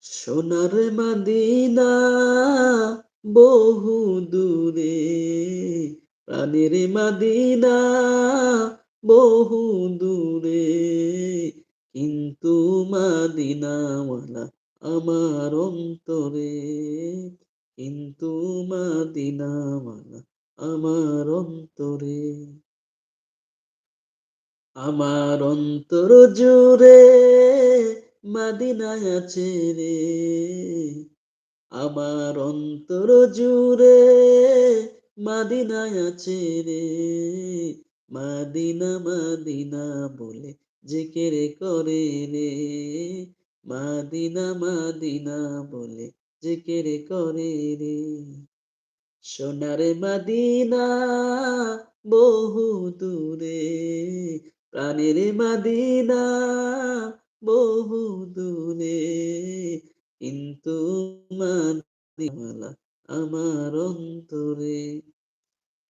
সোনার মদিনা বহু দূরে, প্রাণের মদিনা বহু দূরে, কিন্তু মদিনাওয়ালা আমার অন্তরে, কিন্তু মদিনাওয়ালা আমার অন্তরে। আমার অন্তর জুড়ে মদিনায় আছে রে, আমার অন্তর জুড়ে মদিনায় আছে রে, মদিনা মদিনা বলে জিকির করে রে, মদিনা মদিনা বলে জিকির করে রে। সোনার মদিনা বহু দূরে, প্রাণের মদিনা বহু দূরে, কিন্তু মদিনাওয়ালা আমার অন্তরে।